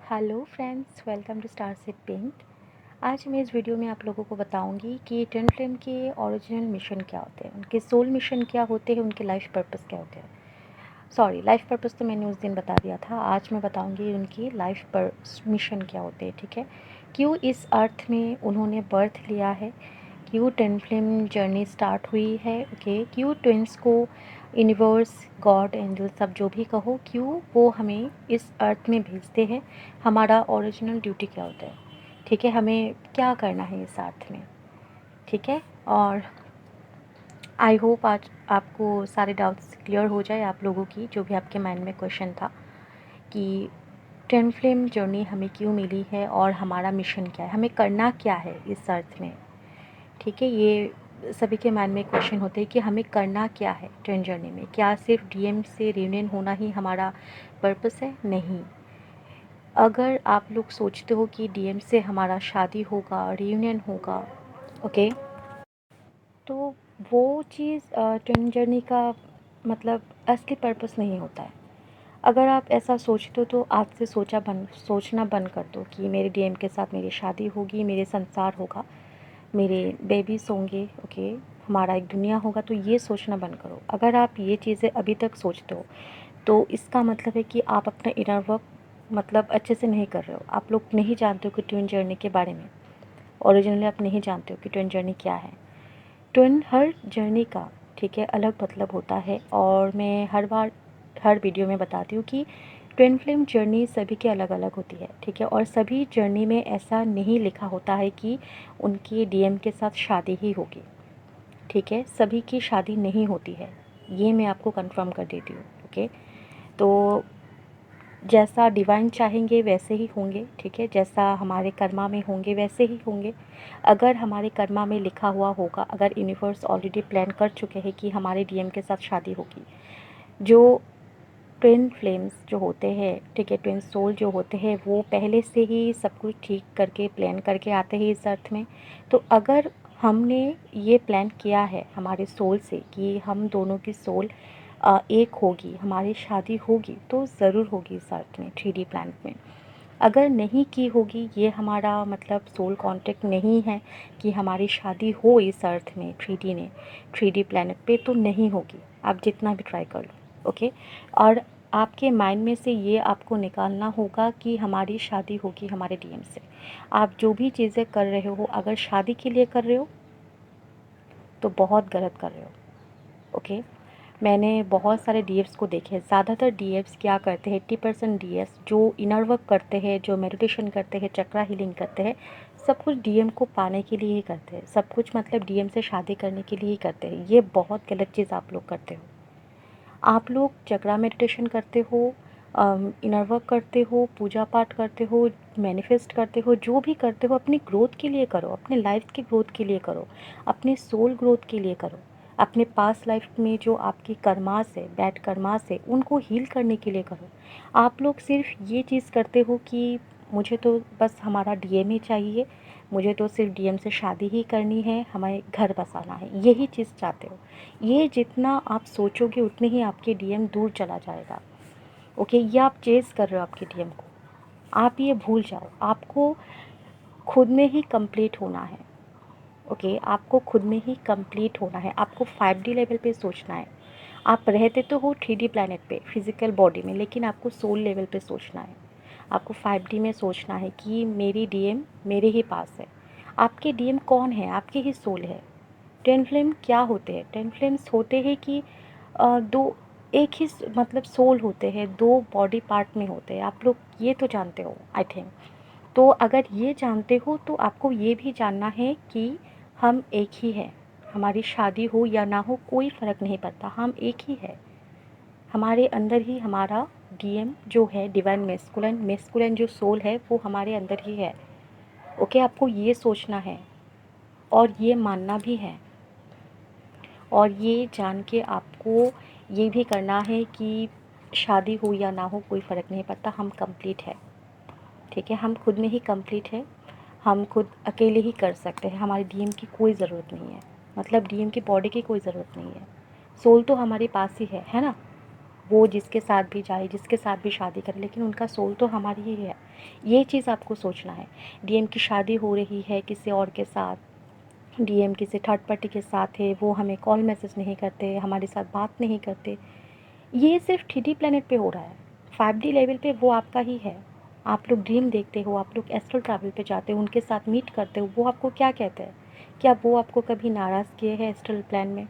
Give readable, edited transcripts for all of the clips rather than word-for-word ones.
Hello friends, welcome to Starset Paint. आज मैं इस वीडियो में आप लोगों को बताऊंगी कि ट्विन फ्लेम के ओरिजिनल मिशन क्या होते हैं, उनके सोल मिशन क्या होते हैं, उनके लाइफ पर्पस क्या होते हैं। सॉरी, लाइफ पर्पस तो मैंने उस दिन बता दिया था। आज मैं बताऊंगी उनकी लाइफ पर मिशन क्या होते हैं। ठीक है, क्यों इस अर्थ में उन्होंने बर्थ लिया है, क्यों ट्विन फ्लेम जर्नी स्टार्ट हुई है। ओके, क्यों ट्विंस को यूनिवर्स, गॉड, एंजल, सब जो भी कहो, क्यों वो हमें इस अर्थ में भेजते हैं, हमारा ओरिजिनल ड्यूटी क्या होता है। ठीक है, हमें क्या करना है इस अर्थ में। ठीक है, और आई होप आज आपको सारे डाउट्स क्लियर हो जाए, आप लोगों की जो भी आपके माइंड में क्वेश्चन था कि ट्विन फ्लेम जर्नी हमें क्यों मिली है और हमारा मिशन क्या है, हमें करना क्या है इस अर्थ में। ठीक है, ये सभी के माइंड में क्वेश्चन होते हैं कि हमें करना क्या है ट्विन जर्नी में। क्या सिर्फ डीएम से रियूनियन होना ही हमारा पर्पस है? नहीं। अगर आप लोग सोचते हो कि डीएम से हमारा शादी होगा, रियूनियन होगा, ओके, तो वो चीज़ ट्विन जर्नी का मतलब असली पर्पस नहीं होता है। अगर आप ऐसा सोचते हो तो आज से सोचना बंद कर दो कि मेरे डीएम के साथ मेरी शादी होगी, मेरे संसार होगा, मेरे बेबीज़ होंगे, ओके, हमारा एक दुनिया होगा। तो ये सोचना बंद करो। अगर आप ये चीज़ें अभी तक सोचते हो तो इसका मतलब है कि आप अपना इनर वर्क मतलब अच्छे से नहीं कर रहे हो। आप लोग नहीं जानते हो कि ट्विन जर्नी के बारे में। ओरिजिनली आप नहीं जानते हो कि ट्विन जर्नी क्या है। ट्विन हर जर्नी का, ठीक है, अलग मतलब होता है। और मैं हर बार हर वीडियो में बताती हूँ कि ट्विन फ्लेम जर्नी सभी के अलग अलग होती है। ठीक है, और सभी जर्नी में ऐसा नहीं लिखा होता है कि उनकी डीएम के साथ शादी ही होगी। ठीक है, सभी की शादी नहीं होती है, ये मैं आपको कंफर्म कर देती हूँ। ओके, तो जैसा डिवाइन चाहेंगे वैसे ही होंगे। ठीक है, जैसा हमारे कर्मा में होंगे वैसे ही होंगे। अगर हमारे कर्मा में लिखा हुआ होगा, अगर यूनिवर्स ऑलरेडी प्लान कर चुके हैं कि हमारे डीएम के साथ शादी होगी, जो ट्विन फ्लेम्स जो होते हैं, ठीक है, ट्विन सोल जो होते हैं, वो पहले से ही सब कुछ ठीक करके प्लान करके आते हैं इस अर्थ में। तो अगर हमने ये प्लान किया है हमारे सोल से कि हम दोनों की सोल एक होगी, हमारी शादी होगी, तो ज़रूर होगी इस अर्थ में, 3D प्लैनेट में। अगर नहीं की होगी, ये हमारा मतलब सोल कांटेक्ट नहीं है कि हमारी शादी हो इस अर्थ में, 3D ने, 3D प्लैनेट पे, तो नहीं होगी। आप जितना भी ट्राई कर लो, ओके। और आपके माइंड में से ये आपको निकालना होगा कि हमारी शादी होगी हमारे डीएम से। आप जो भी चीज़ें कर रहे हो, अगर शादी के लिए कर रहे हो तो बहुत गलत कर रहे हो। ओके, मैंने बहुत सारे डीएफ्स को देखे हैं। ज़्यादातर डीएफ्स क्या करते हैं, 80% डीएफ्स जो इनर वर्क करते हैं, जो मेडिटेशन करते हैं, चक्रा हीलिंग करते हैं, सब कुछ डीएम को पाने के लिए ही करते हैं। सब कुछ मतलब डीएम से शादी करने के लिए ही करते हैं। ये बहुत गलत चीज़ आप लोग करते हो। आप लोग चक्रा मेडिटेशन करते हो, इनर वर्क करते हो, पूजा पाठ करते हो, मैनिफेस्ट करते हो, जो भी करते हो अपनी ग्रोथ के लिए करो, अपने लाइफ की ग्रोथ के लिए करो, अपने सोल ग्रोथ के लिए करो। अपने पास्ट लाइफ में जो आपकी कर्मास है, बैड कर्मास है, उनको हील करने के लिए करो। आप लोग सिर्फ ये चीज़ करते हो कि मुझे तो बस हमारा डीएम ही चाहिए, मुझे तो सिर्फ डीएम से शादी ही करनी है, हमें घर बसाना है, यही चीज़ चाहते हो। ये जितना आप सोचोगे उतने ही आपके डीएम दूर चला जाएगा। ओके, ये आप चेज़ कर रहे हो आपके डीएम को, आप ये भूल जाओ। आपको खुद में ही कंप्लीट होना है। ओके, आपको खुद में ही कंप्लीट होना है। आपको 5D लेवल पे सोचना है। आप रहते तो हो 3D प्लैनेट पे, फिजिकल बॉडी में, लेकिन आपको सोल लेवल पे सोचना है। आपको 5D में सोचना है कि मेरी डीएम मेरे ही पास है। आपके डीएम कौन है? आपके ही सोल है। ट्विन फ्लेम क्या होते हैं? ट्विन फ्लेम्स होते हैं कि दो, एक ही मतलब सोल होते हैं, दो बॉडी पार्ट में होते हैं। आप लोग ये तो जानते हो आई थिंक। तो अगर ये जानते हो तो आपको ये भी जानना है कि हम एक ही हैं। हमारी शादी हो या ना हो कोई फ़र्क नहीं पड़ता, हम एक ही है। हमारे अंदर ही हमारा डीएम जो है, डिवाइन मेस्कुलन, मेस्कुलन जो सोल है, वो हमारे अंदर ही है। ओके, आपको ये सोचना है और ये मानना भी है। और ये जान के आपको ये भी करना है कि शादी हो या ना हो कोई फ़र्क नहीं पड़ता, हम कंप्लीट है। ठीक है, हम खुद में ही कंप्लीट है। हम खुद अकेले ही कर सकते हैं, हमारे डीएम की कोई ज़रूरत नहीं है। मतलब डीएम की बॉडी की कोई ज़रूरत नहीं है। सोल तो हमारे पास ही है ना। वो जिसके साथ भी जाए, जिसके साथ भी शादी करे, लेकिन उनका सोल तो हमारी ही है। ये चीज़ आपको सोचना है। डीएम की शादी हो रही है किसी और के साथ, डीएम किसी थर्ड पार्टी के साथ है, वो हमें कॉल मैसेज नहीं करते, हमारे साथ बात नहीं करते, ये सिर्फ 3D प्लैनेट पे हो रहा है। 5D लेवल पे वो आपका ही है। आप लोग ड्रीम देखते हो, आप लोग एस्ट्रल ट्रैवल पे जाते हो, उनके साथ मीट करते हो, वो आपको क्या कहते हैं? क्या वो आपको कभी नाराज़ किए हैं एस्ट्रल प्लान में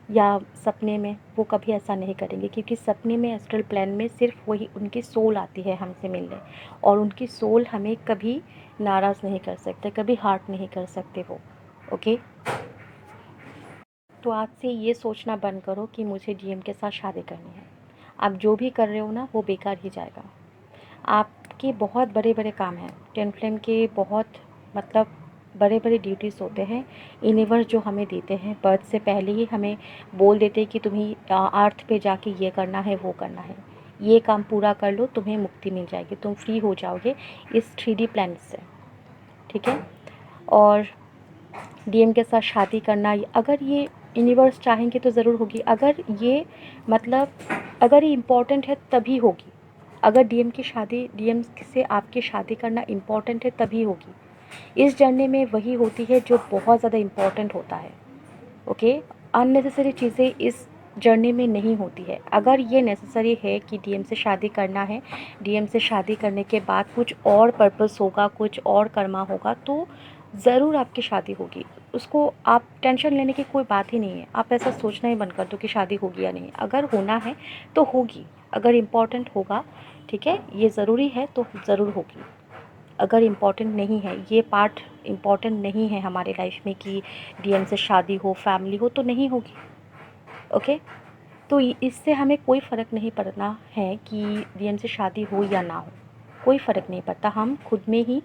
या सपने में? वो कभी ऐसा नहीं करेंगे, क्योंकि सपने में एस्ट्रल प्लान में सिर्फ वही उनकी सोल आती है हमसे मिलने, और उनकी सोल हमें कभी नाराज़ नहीं कर सकते, कभी हार्ट नहीं कर सकते वो। ओके, तो आज से ये सोचना बंद करो कि मुझे डीएम के साथ शादी करनी है। आप जो भी कर रहे हो ना, वो बेकार ही जाएगा। आपके बहुत बड़े बड़े काम हैं, ट्विन फ्लेम के बहुत मतलब बड़े बड़े ड्यूटीज़ होते हैं। यूनिवर्स जो हमें देते हैं बर्थ से पहले ही हमें बोल देते हैं कि तुम्हें अर्थ पे जाके ये करना है, वो करना है, ये काम पूरा कर लो, तुम्हें मुक्ति मिल जाएगी, तुम फ्री हो जाओगे इस 3D प्लैनेट से। ठीक है, और डीएम के साथ शादी करना, अगर ये यूनिवर्स चाहेंगे तो ज़रूर होगी। अगर ये मतलब अगर ये इम्पोर्टेंट है तभी होगी। अगर डीएम की शादी, डीएम से आपकी शादी करना इम्पोर्टेंट है तभी होगी। इस जर्नी में वही होती है जो बहुत ज़्यादा इम्पोर्टेंट होता है। ओके, अननेसेसरी चीज़ें इस जर्नी में नहीं होती है। अगर ये नेसेसरी है कि डीएम से शादी करना है, डीएम से शादी करने के बाद कुछ और पर्पस होगा, कुछ और कर्मा होगा, तो ज़रूर आपकी शादी होगी। उसको आप टेंशन लेने की कोई बात ही नहीं है। आप ऐसा सोचना ही बंद कर दो कि शादी होगी या नहीं। अगर होना है तो होगी, अगर इम्पोर्टेंट होगा, ठीक है, ये ज़रूरी है तो ज़रूर होगी। अगर इम्पॉर्टेंट नहीं है, ये पार्ट इम्पॉर्टेंट नहीं है हमारे लाइफ में कि डीएम से शादी हो, फैमिली हो, तो नहीं होगी। ओके, तो इससे हमें कोई फ़र्क नहीं पड़ना है कि डीएम से शादी हो या ना हो, कोई फ़र्क नहीं पड़ता। हम खुद में ही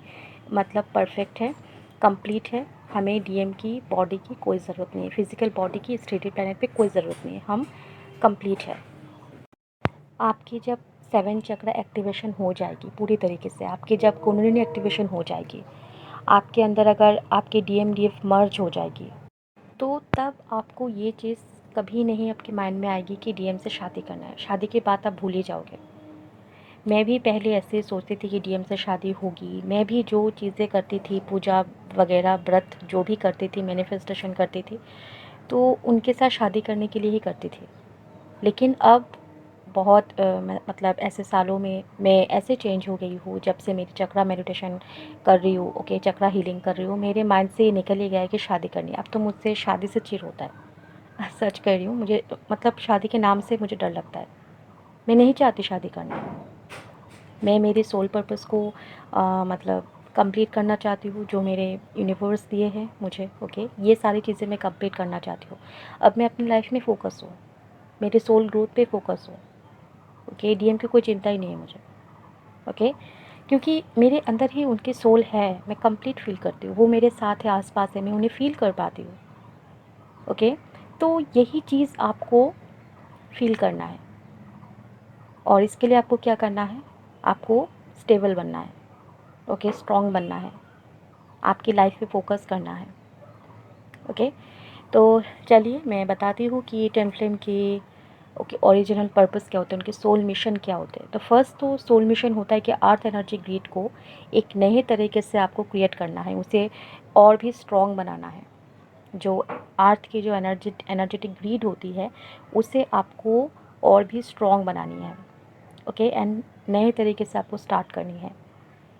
मतलब परफेक्ट है, कंप्लीट है। हमें डीएम की बॉडी की कोई ज़रूरत नहीं है, फिज़िकल बॉडी की इस 3D प्लैनेट पे कोई ज़रूरत नहीं है, हम कंप्लीट है। आपकी जब 7 चक्र एक्टिवेशन हो जाएगी पूरी तरीके से, आपकी जब कुंडलिनी एक्टिवेशन हो जाएगी, आपके अंदर अगर आपकी डीएफ मर्ज हो जाएगी, तो तब आपको ये चीज़ कभी नहीं आपके माइंड में आएगी कि डीएम से शादी करना है। शादी की बात आप भूल ही जाओगे। मैं भी पहले ऐसे सोचती थी कि डीएम से शादी होगी। मैं भी जो चीज़ें करती थी, पूजा वगैरह, व्रत जो भी करती थी, मैनिफेस्टेशन करती थी, तो उनके साथ शादी करने के लिए ही करती थी। लेकिन अब बहुत मतलब ऐसे सालों में मैं ऐसे चेंज हो गई हूँ, जब से मेरी चक्रा मेडिटेशन कर रही हूँ, ओके, चक्रा हीलिंग कर रही हूँ, मेरे माइंड से ये निकल ही गया है कि शादी करनी है। अब तो मुझसे शादी से चिढ़ होता है। सच कह रही हूँ, मुझे मतलब शादी के नाम से मुझे डर लगता है। मैं नहीं चाहती शादी करना। मैं मेरे सोल पर्पस को मतलब कंप्लीट करना चाहती हूँ, जो मेरे यूनिवर्स दिए हैं मुझे। ओके, ये सारी चीज़ें मैं कंप्लीट करना चाहती हूँ। अब मैं अपनी लाइफ में फ़ोकस हूँ, मेरे सोल ग्रोथ पे फ़ोकस हूँ। ओके, डीएम की कोई चिंता ही नहीं है मुझे। ओके, क्योंकि मेरे अंदर ही उनकी सोल है, मैं कंप्लीट फील करती हूँ, वो मेरे साथ है, आसपास है, मैं उन्हें फील कर पाती हूँ। ओके, तो यही चीज़ आपको फील करना है, और इसके लिए आपको क्या करना है? आपको स्टेबल बनना है। ओके, स्ट्रॉन्ग बनना है, आपकी लाइफ पे फोकस करना है। ओके, तो चलिए मैं बताती हूँ कि ट्विन फ्लेम की ओके ओरिजिनल पर्पस क्या होते हैं, उनके सोल मिशन क्या होते हैं। तो फर्स्ट तो सोल मिशन होता है कि अर्थ एनर्जी ग्रिड को एक नए तरीके से आपको क्रिएट करना है, उसे और भी स्ट्रॉन्ग बनाना है। जो अर्थ की जो एनर्जेटिक ग्रिड होती है, उसे आपको और भी स्ट्रॉन्ग बनानी है। ओके, एंड नए तरीके से आपको स्टार्ट करनी है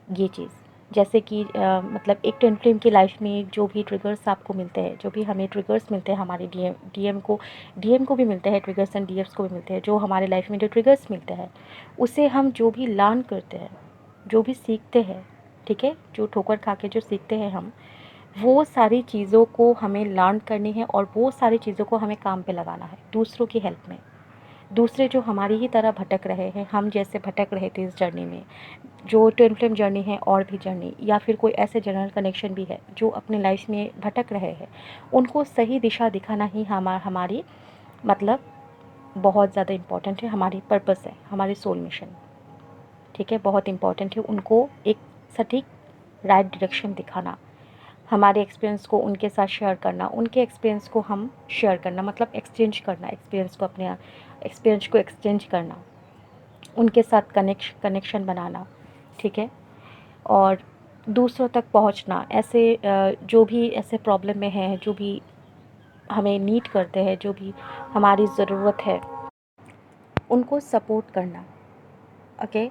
ये चीज़। जैसे कि मतलब एक ट्विन फ्लेम की लाइफ में जो भी ट्रिगर्स आपको मिलते हैं, जो भी हमें ट्रिगर्स मिलते हैं, हमारे डीएम को भी मिलते हैं ट्रिगर्स, एंड डीएफ्स को भी मिलते हैं। जो हमारे लाइफ में जो ट्रिगर्स मिलते हैं, उसे हम जो भी लर्न करते हैं, जो भी सीखते हैं, ठीक है, जो ठोकर खा के जो सीखते हैं हम, वो सारी चीज़ों को हमें लर्न करनी है, और वो सारी चीज़ों को हमें काम पे लगाना है दूसरों की हेल्प में। दूसरे जो हमारी ही तरह भटक रहे हैं, हम जैसे भटक रहे थे इस जर्नी में, जो ट्विन फ्लेम जर्नी है और भी जर्नी, या फिर कोई ऐसे जनरल कनेक्शन भी है जो अपने लाइफ में भटक रहे हैं, उनको सही दिशा दिखाना ही हमारी मतलब बहुत ज़्यादा इम्पॉर्टेंट है, हमारी पर्पस है, हमारी सोल मिशन। ठीक है, बहुत इम्पॉर्टेंट है उनको एक सटीक राइट डायरेक्शन दिखाना। हमारे एक्सपीरियंस को उनके साथ शेयर करना, उनके एक्सपीरियंस को हम शेयर करना, मतलब एक्सचेंज करना, एक्सपीरियंस को अपने एक्सपीरियंस को एक्सचेंज करना, उनके साथ कनेक्शन बनाना, ठीक है। और दूसरों तक पहुंचना, ऐसे जो भी ऐसे प्रॉब्लम में हैं, जो भी हमें नीड करते हैं, जो भी हमारी ज़रूरत है, उनको सपोर्ट करना, ओके।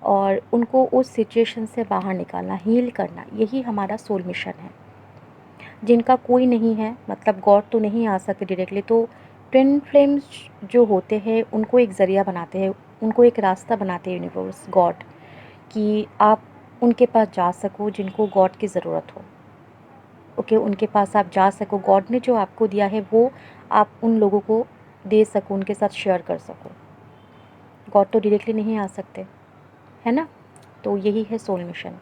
और उनको उस सिचुएशन से बाहर निकालना, हील करना, यही हमारा सोल मिशन है। जिनका कोई नहीं है, मतलब गॉड तो नहीं आ सकते डायरेक्टली, तो ट्विन फ्लेम्स जो होते हैं उनको एक ज़रिया बनाते हैं, उनको एक रास्ता बनाते हैं यूनिवर्स, गॉड, कि आप उनके पास जा सको जिनको गॉड की ज़रूरत हो, ओके। उनके पास आप जा सको, गॉड ने जो आपको दिया है वो आप उन लोगों को दे सको, उनके साथ शेयर कर सको। गॉड तो डायरेक्टली नहीं आ सकते, है ना। तो यही है सोल मिशन।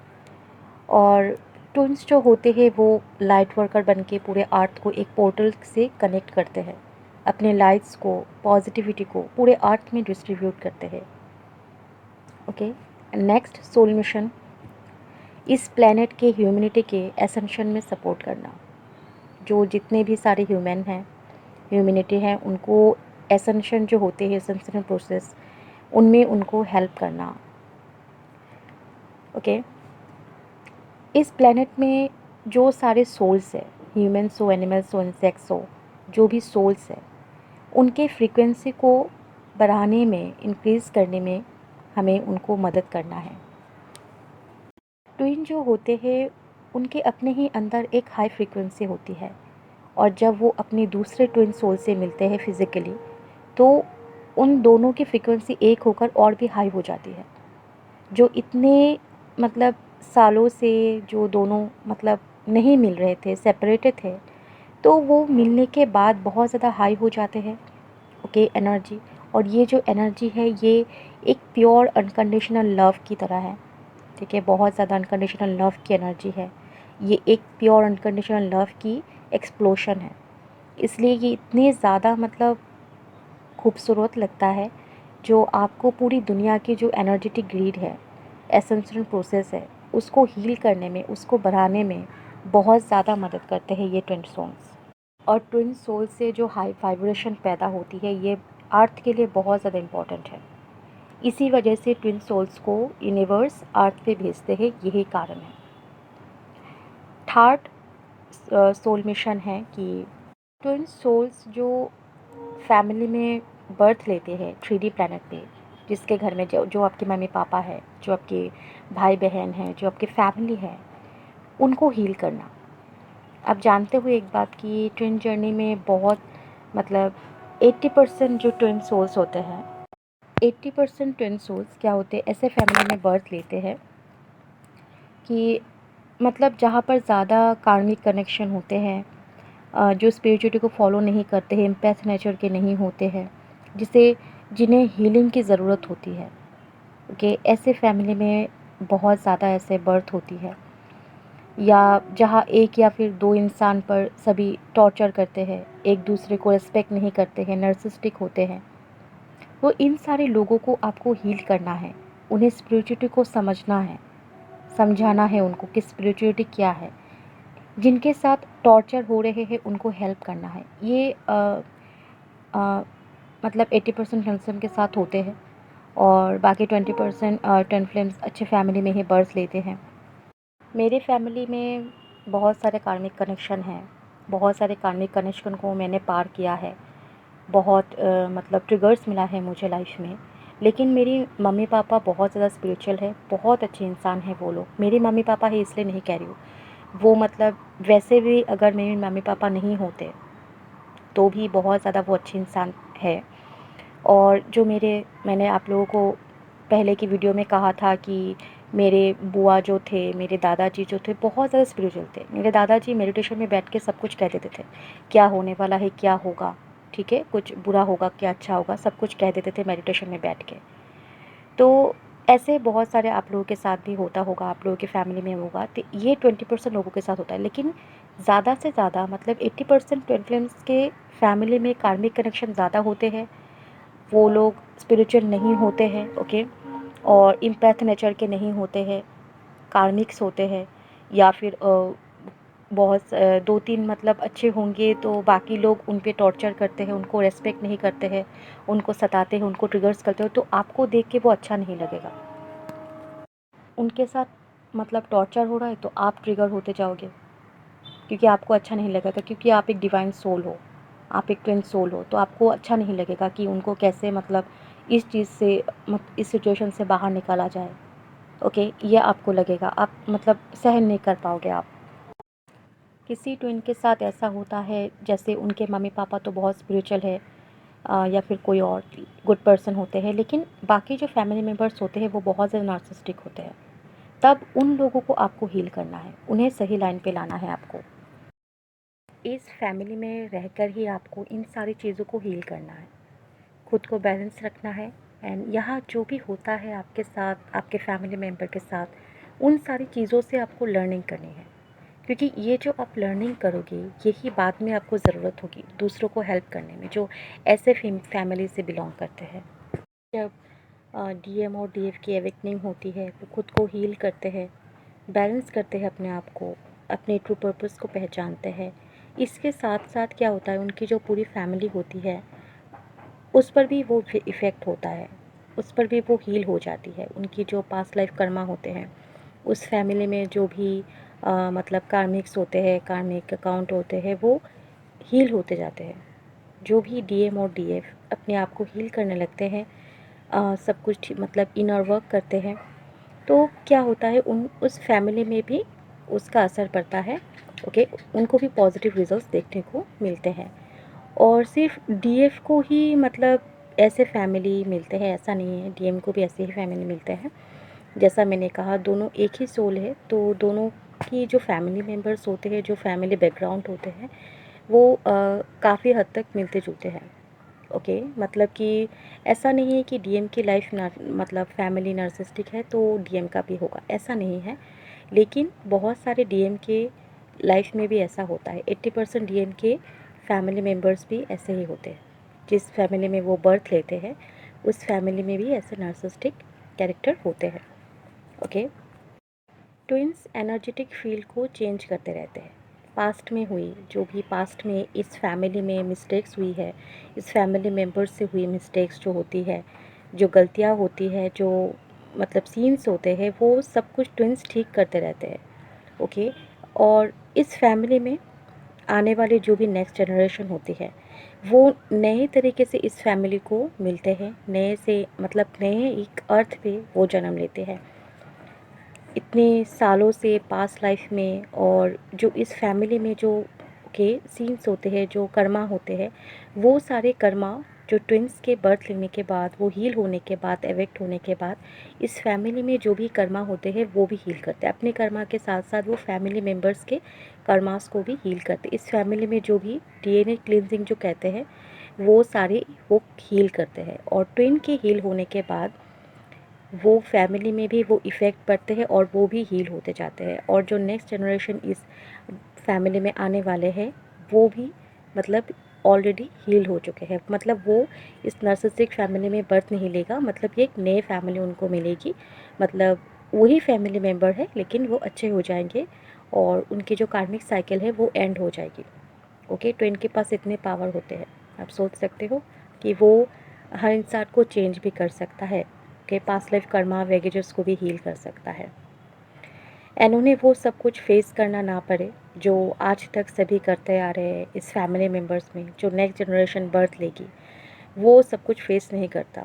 और ट्विन्स जो होते हैं वो लाइट वर्कर बन के पूरे अर्थ को एक पोर्टल से कनेक्ट करते हैं, अपने लाइट्स को, पॉजिटिविटी को पूरे अर्थ में डिस्ट्रीब्यूट करते हैं, ओके। नेक्स्ट सोल मिशन, इस प्लेनेट के ह्यूमैनिटी के एसेंशन में सपोर्ट करना। जो जितने भी सारे ह्यूमन हैं, ह्यूमैनिटी हैं, उनको एसेंशन जो होते हैं, एसेंशन प्रोसेस, उनमें उनको हेल्प करना, ओके। इस प्लेनेट में जो सारे सोल्स है, ह्यूमन्स हो, एनिमल्स हो, इंसेक्ट्स हो, जो भी सोल्स है, उनके फ्रीक्वेंसी को बढ़ाने में, इंक्रीज़ करने में हमें उनको मदद करना है। ट्विन जो होते हैं उनके अपने ही अंदर एक हाई फ्रीक्वेंसी होती है, और जब वो अपने दूसरे ट्विन सोल से मिलते हैं फिज़िकली, तो उन दोनों की फ्रीक्वेंसी एक होकर और भी हाई हो जाती है। जो इतने मतलब सालों से जो दोनों मतलब नहीं मिल रहे थे, सेपरेटेड थे, तो वो मिलने के बाद बहुत ज़्यादा हाई हो जाते हैं, ओके, एनर्जी। और ये जो एनर्जी है ये एक प्योर अनकंडीशनल लव की तरह है, ठीक है। बहुत ज़्यादा अनकंडीशनल लव की एनर्जी है ये, एक प्योर अनकंडीशनल लव की एक्सप्लोशन है। इसलिए ये इतने ज़्यादा मतलब खूबसूरत लगता है, जो आपको पूरी दुनिया की जो एनर्जेटिक ग्रीड है, एसेंशियल प्रोसेस है, उसको हील करने में, उसको बढ़ाने में बहुत ज़्यादा मदद करते हैं ये ट्विन सोल्स। और ट्विन सोल से जो हाई वाइब्रेशन पैदा होती है ये अर्थ के लिए बहुत ज़्यादा इम्पॉर्टेंट है। इसी वजह से ट्विन सोल्स को यूनिवर्स अर्थ पे भेजते हैं, यही कारण है। थर्ड सोल मिशन है कि ट्विन सोल्स जो फैमिली में बर्थ लेते हैं 3D प्लैनेट पे, जिसके घर में जो आपके मम्मी पापा है, जो आपके भाई बहन हैं, जो आपकी फैमिली है, उनको हील करना। आप जानते हुए एक बात कि ट्विन जर्नी में बहुत मतलब 80% जो ट्विन सोल्स होते हैं, 80% ट्विन सोल्स क्या होते हैं, ऐसे फैमिली में बर्थ लेते हैं कि मतलब जहाँ पर ज़्यादा कार्मिक कनेक्शन होते हैं, जो स्पिरिचुअलिटी को फॉलो नहीं करते हैं, एम्पैथ नेचर के नहीं होते हैं, जिन्हें हीलिंग की ज़रूरत होती है, ओके। ऐसे फैमिली में बहुत ज़्यादा ऐसे बर्थ होती है, या जहाँ एक या फिर दो इंसान पर सभी टॉर्चर करते हैं, एक दूसरे को रिस्पेक्ट नहीं करते हैं, नर्सिस्टिक होते हैं। तो इन सारे लोगों को आपको हील करना है, उन्हें स्पिरिचुअलिटी को समझना है, समझाना है उनको कि स्पिरिचुअलिटी क्या है। जिनके साथ टॉर्चर हो रहे हैं उनको हेल्प करना है। ये मतलब 80% ट्विन के साथ होते हैं, और बाकी 20% ट्विन फ्लेम्स अच्छे फैमिली में ही बर्थ लेते हैं। मेरे फैमिली में बहुत सारे कार्मिक कनेक्शन हैं, बहुत सारे कार्मिक कनेक्शन को मैंने पार किया है, बहुत मतलब ट्रिगर्स मिला है मुझे लाइफ में। लेकिन मेरी मम्मी पापा बहुत ज़्यादा स्पिरिचुअल है, बहुत अच्छे इंसान हैं वो लोग। मेरे मम्मी पापा है इसलिए नहीं कह रही हूँ, वो मतलब वैसे भी अगर मेरे मम्मी पापा नहीं होते तो भी बहुत ज़्यादा वो अच्छे इंसान है। और जो मैंने आप लोगों को पहले की वीडियो में कहा था कि मेरे बुआ जो थे, मेरे दादाजी जो थे, बहुत ज़्यादा स्पिरिचुअल थे। मेरे दादाजी मेडिटेशन में बैठ के सब कुछ कह देते थे, क्या होने वाला है, क्या होगा, ठीक है, कुछ बुरा होगा, क्या अच्छा होगा, सब कुछ कह देते थे मेडिटेशन में बैठ के। तो ऐसे बहुत सारे आप लोगों के साथ भी होता होगा, आप लोगों की फैमिली में होगा, तो ये 20% लोगों के साथ होता है। लेकिन ज़्यादा से ज़्यादा मतलब 80% ट्विन फ्लेम्स के फैमिली में कार्मिक कनेक्शन ज़्यादा होते हैं, वो लोग स्पिरिचुअल नहीं होते हैं, ओके। और इम्पैथ नेचर के नहीं होते हैं, कार्मिक्स होते हैं, या फिर बहुत 2-3 मतलब अच्छे होंगे तो बाकी लोग उन पे टॉर्चर करते हैं, उनको रिस्पेक्ट नहीं करते हैं, उनको सताते हैं, उनको ट्रिगर्स करते हो, तो आपको देख के वो अच्छा नहीं लगेगा। उनके साथ मतलब टॉर्चर हो रहा है तो आप ट्रिगर होते जाओगे, क्योंकि आपको अच्छा नहीं लगेगा, क्योंकि आप एक डिवाइन सोल हो, आप एक ट्विन सोल हो, तो आपको अच्छा नहीं लगेगा कि उनको कैसे मतलब इस चीज़ से इस सिचुएशन से बाहर निकाला जाए। ओके, ये आपको लगेगा, आप मतलब सहन नहीं कर पाओगे आप। किसी ट्विन के साथ ऐसा होता है जैसे उनके मम्मी पापा तो बहुत स्पिरिचुअल है, या फिर कोई और गुड पर्सन होते हैं, लेकिन बाकी जो फैमिली मेम्बर्स होते हैं वो बहुत ज़्यादा नार्सिसिस्टिक होते हैं। तब उन लोगों को आपको हील करना है, उन्हें सही लाइन पे लाना है आपको। इस फैमिली में रहकर ही आपको इन सारी चीज़ों को हील करना है, खुद को बैलेंस रखना है। एंड यहाँ जो भी होता है आपके साथ, आपके फैमिली मेम्बर के साथ, उन सारी चीज़ों से आपको लर्निंग करनी है, क्योंकि ये जो आप लर्निंग करोगे यही बाद में आपको ज़रूरत होगी दूसरों को हेल्प करने में, जो ऐसे फैमिली से बिलोंग करते हैं। जब डीएम और डीएफ की अवेकनिंग होती है वो खुद को हील करते हैं, बैलेंस करते हैं अपने आप को, अपने ट्रू पर्पस को पहचानते हैं। इसके साथ साथ क्या होता है, उनकी जो पूरी फैमिली होती है उस पर भी वो इफ़ेक्ट होता है, उस पर भी वो हील हो जाती है। उनकी जो पास्ट लाइफ कर्मा होते हैं, उस फैमिली में जो भी मतलब कार्मिक्स होते हैं, कार्मिक अकाउंट होते हैं, वो हील होते जाते हैं। जो भी डीएम और डीएफ अपने आप को हील करने लगते हैं, सब कुछ मतलब इनर वर्क करते हैं, तो क्या होता है उस फैमिली में भी उसका असर पड़ता है। ओके, उनको भी पॉजिटिव रिजल्ट्स देखने को मिलते हैं। और सिर्फ डीएफ को ही मतलब ऐसे फैमिली मिलते हैं ऐसा नहीं है, डीएम को भी ऐसे ही फैमिली मिलते हैं। जैसा मैंने कहा, दोनों एक ही सोल है, तो दोनों की जो फैमिली मेम्बर्स होते हैं, जो फैमिली बैकग्राउंड होते हैं, वो काफ़ी हद तक मिलते जुलते हैं। ओके, मतलब कि ऐसा नहीं है कि डीएम की लाइफ मतलब फैमिली नार्सिसिस्टिक है तो डीएम का भी होगा, ऐसा नहीं है। लेकिन बहुत सारे डीएम के लाइफ में भी ऐसा होता है, 80% डीएम के फैमिली मेम्बर्स भी ऐसे ही होते हैं। जिस फैमिली में वो बर्थ लेते हैं उस फैमिली में भी ऐसे नार्सिसिस्टिक कैरेक्टर होते हैं। ओके, ट्विन्स एनर्जेटिक फील्ड को चेंज करते रहते हैं। पास्ट में हुई जो भी पास्ट में इस फैमिली में मिस्टेक्स हुई है, इस फैमिली मेम्बर्स से हुई मिस्टेक्स जो होती है, जो गलतियाँ होती है, जो मतलब सीन्स होते हैं, वो सब कुछ ट्विन्स ठीक करते रहते हैं। ओके, और इस फैमिली में आने वाली जो भी नेक्स्ट जनरेशन होती है वो नए तरीके से इस फैमिली को मिलते हैं, नए से मतलब नए एक अर्थ पे वो जन्म लेते हैं इतने सालों से पास्ट लाइफ में। और जो इस फैमिली में जो के सीन्स होते हैं, जो कर्मा होते हैं, वो सारे कर्मा जो ट्विन्स के बर्थ लेने के बाद, वो हील होने के बाद, एवेक्ट होने के बाद, इस फैमिली में जो भी कर्मा होते हैं वो भी हील करते हैं। अपने कर्मा के साथ साथ वो फैमिली मेम्बर्स के कर्मास को भी हील करते हैं। इस फैमिली में जो भी डीएनए क्लींजिंग जो कहते हैं वो सारे वो हील करते हैं। और ट्विन के हील होने के बाद वो फैमिली में भी वो इफ़ेक्ट पड़ते हैं और वो भी हील होते जाते हैं। और जो नेक्स्ट जनरेशन इस फैमिली में आने वाले हैं वो भी मतलब ऑलरेडी हील हो चुके हैं, मतलब वो इस नार्सिसिस्टिक फैमिली में बर्थ नहीं लेगा, मतलब ये एक नए फैमिली उनको मिलेगी। मतलब वही फैमिली मेम्बर है लेकिन वो अच्छे हो जाएंगे और उनकी जो कार्मिक साइकिल है वो एंड हो जाएगी। ओके, ट्विन के पास इतने पावर होते हैं, आप सोच सकते हो कि वो हर इंसान को चेंज भी कर सकता है, के पास्ट लाइफ कर्मा वेगेजेस को भी हील कर सकता है। एंड उन्हें वो सब कुछ फेस करना ना पड़े जो आज तक सभी करते आ रहे हैं इस फैमिली मेम्बर्स में। जो नेक्स्ट जनरेशन बर्थ लेगी वो सब कुछ फेस नहीं करता,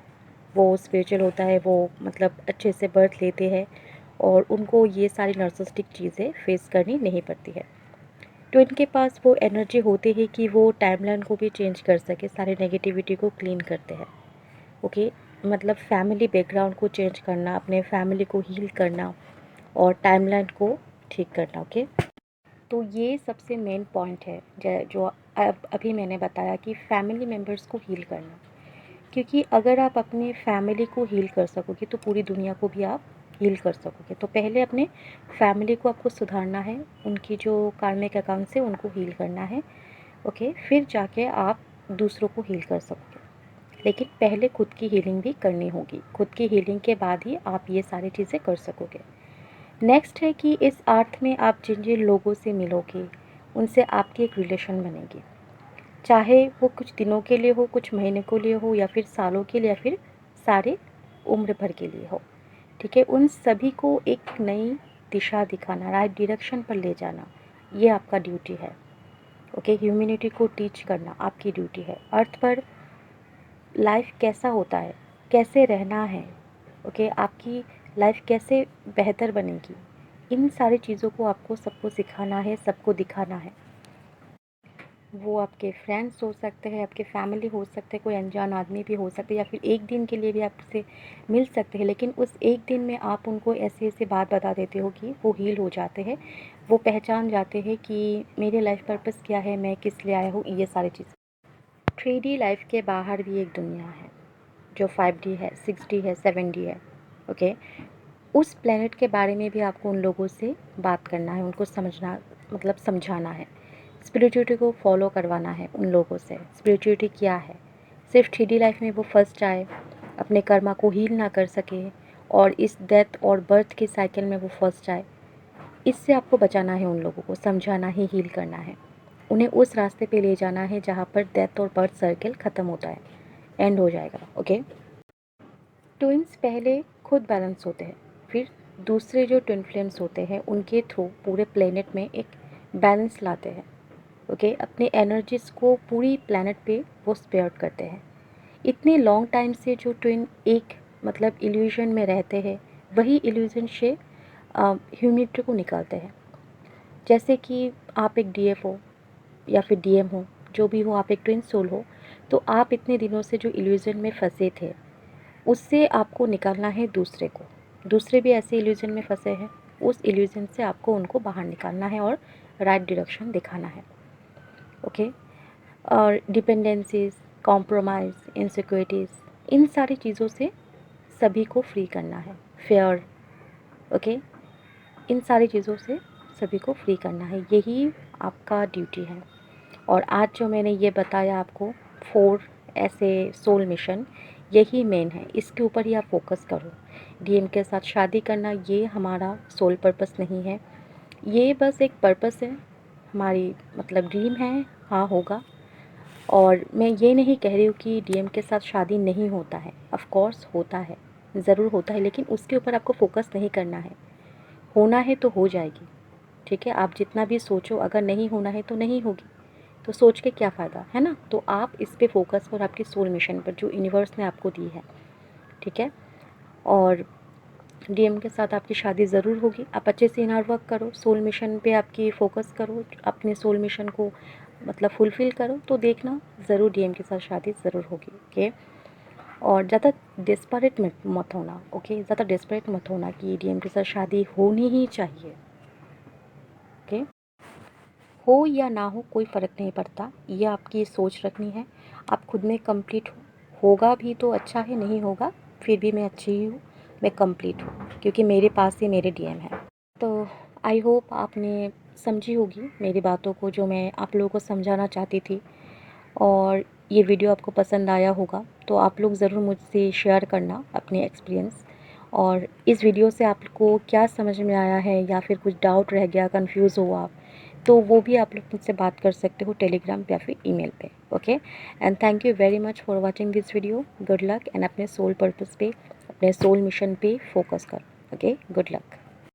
वो स्पिरिचुअल होता है, वो मतलब अच्छे से बर्थ लेते हैं और उनको ये सारी नार्सिसिस्टिक चीज़ें फेस करनी नहीं पड़ती है। तो इनके पास वो एनर्जी होती है कि वो टाइमलाइन को भी चेंज कर सके, सारी नेगेटिविटी को क्लीन करते हैं। ओके, मतलब फैमिली बैकग्राउंड को चेंज करना, अपने फैमिली को हील करना और टाइमलाइन को ठीक करना। ओके, तो ये सबसे मेन पॉइंट है जो अब अभी मैंने बताया कि फैमिली मेम्बर्स को हील करना। क्योंकि अगर आप अपने फैमिली को हील कर सकोगे तो पूरी दुनिया को भी आप हील कर सकोगे। तो पहले अपने फैमिली को आपको सुधारना है, उनकी जो कार्मिक अकाउंट से उनको हील करना है। ओके, फिर जाके आप दूसरों को हील कर सकोगे, लेकिन पहले खुद की हीलिंग भी करनी होगी। खुद की हीलिंग के बाद ही आप ये सारी चीज़ें कर सकोगे। नेक्स्ट है कि इस अर्थ में आप जिन जिन लोगों से मिलोगे, उनसे आपकी एक रिलेशन बनेगी, चाहे वो कुछ दिनों के लिए हो, कुछ महीने के लिए हो, या फिर सालों के लिए, या फिर सारे उम्र भर के लिए हो। ठीक है, उन सभी को एक नई दिशा दिखाना, राइट डायरेक्शन पर ले जाना, ये आपका ड्यूटी है। ओके, ह्यूमैनिटी को टीच करना आपकी ड्यूटी है। अर्थ पर लाइफ कैसा होता है, कैसे रहना है, ओके, आपकी लाइफ कैसे बेहतर बनेगी, इन सारी चीज़ों को आपको सबको सिखाना है, सबको दिखाना है। वो आपके फ्रेंड्स हो सकते हैं, आपके फैमिली हो सकते हैं, कोई अनजान आदमी भी हो सकते हैं, या फिर एक दिन के लिए भी आपसे मिल सकते हैं, लेकिन उस एक दिन में आप उनको ऐसे ऐसे बात बता देते हो कि वो हील हो जाते हैं, वो पहचान जाते हैं कि मेरे लाइफ पर्पस क्या है, मैं किस लिए आया हूँ, ये सारी चीज़ें। 3D लाइफ के बाहर भी एक दुनिया है जो 5D है, 6D है, 7D है। ओके, उस प्लेनेट के बारे में भी आपको उन लोगों से बात करना है, उनको समझना, मतलब समझाना है, स्पिरिचुअलिटी को फॉलो करवाना है उन लोगों से। स्पिरिचुअलिटी क्या है, सिर्फ 3D लाइफ में वो फंस जाए, अपने कर्मा को हील ना कर सके, और इस डेथ और बर्थ के साइकिल में वो फंस जाए, इससे आपको बचाना है। उन लोगों को समझाना है, हील करना है, उन्हें उस रास्ते पे ले जाना है जहाँ पर डेथ और बर्थ सर्किल ख़त्म होता है, एंड हो जाएगा। ओके, ट्विन्स पहले खुद बैलेंस होते हैं, फिर दूसरे जो ट्विन फ्लेम्स होते हैं उनके थ्रू पूरे प्लेनेट में एक बैलेंस लाते हैं। ओके, अपने एनर्जीज को पूरी प्लेनेट पे वो स्पेयर करते हैं। इतने लॉन्ग टाइम से जो ट्विन एक मतलब इल्यूजन में रहते हैं, वही इल्यूजन से ह्यूमैनिटी को निकालते हैं। जैसे कि आप एक डीएफ हो या फिर डीएम हो, जो भी हो, आप एक ट्विन सोल हो, तो आप इतने दिनों से जो इल्यूजन में फंसे थे, उससे आपको निकालना है दूसरे को। दूसरे भी ऐसे इल्यूजन में फंसे हैं, उस इल्यूजन से आपको उनको बाहर निकालना है और राइट डायरेक्शन दिखाना है। ओके, और डिपेंडेंसीज, कॉम्प्रोमाइज़, इनसिक्योरिटीज़, इन सारी चीज़ों से सभी को फ्री करना है। फेयर, ओके, इन सारी चीज़ों से सभी को फ्री करना है, यही आपका ड्यूटी है। और आज जो मैंने ये बताया आपको 4 ऐसे सोल मिशन, यही मेन है, इसके ऊपर ही आप फोकस करो। डीएम के साथ शादी करना ये हमारा सोल पर्पस नहीं है, ये बस एक पर्पस है, हमारी मतलब ड्रीम है। हाँ, होगा। और मैं ये नहीं कह रही हूँ कि डीएम के साथ शादी नहीं होता है, ऑफ कोर्स होता है, ज़रूर होता है, लेकिन उसके ऊपर आपको फोकस नहीं करना है। होना है तो हो जाएगी, ठीक है। आप जितना भी सोचो, अगर नहीं होना है तो नहीं होगी, तो सोच के क्या फ़ायदा है ना। तो आप इस पे फोकस करो, आपकी सोल मिशन पर जो यूनिवर्स ने आपको दी है, ठीक है। और डीएम के साथ आपकी शादी ज़रूर होगी। आप अच्छे से इनर वर्क करो, सोल मिशन पे आपकी फ़ोकस करो, अपने सोल मिशन को मतलब फुलफ़िल करो, तो देखना ज़रूर डीएम के साथ शादी ज़रूर होगी। ओके, और ज़्यादा डेस्परेट मत होना। ओके, ज़्यादा डेस्परेट मत होना कि डीएम के साथ शादी होनी ही चाहिए। ओके, हो या ना हो कोई फ़र्क नहीं पड़ता, ये आपकी सोच रखनी है। आप खुद में कंप्लीट होगा भी तो अच्छा है, नहीं होगा फिर भी मैं अच्छी ही हूँ, मैं कंप्लीट हूँ, क्योंकि मेरे पास ही मेरे डीएम है। तो आई होप आपने समझी होगी मेरी बातों को, जो मैं आप लोगों को समझाना चाहती थी, और ये वीडियो आपको पसंद आया होगा। तो आप लोग ज़रूर मुझसे शेयर करना अपने एक्सपीरियंस, और इस वीडियो से आपको क्या समझ में आया है, या फिर कुछ डाउट रह गया, कंफ्यूज हो आप, तो वो भी आप लोग मुझसे बात कर सकते हो टेलीग्राम या फिर ईमेल पे। Okay, and thank you very much for watching this video. Good luck, and अपने सोल पर्पस पे, अपने सोल मिशन पे फोकस करो। Okay, good luck.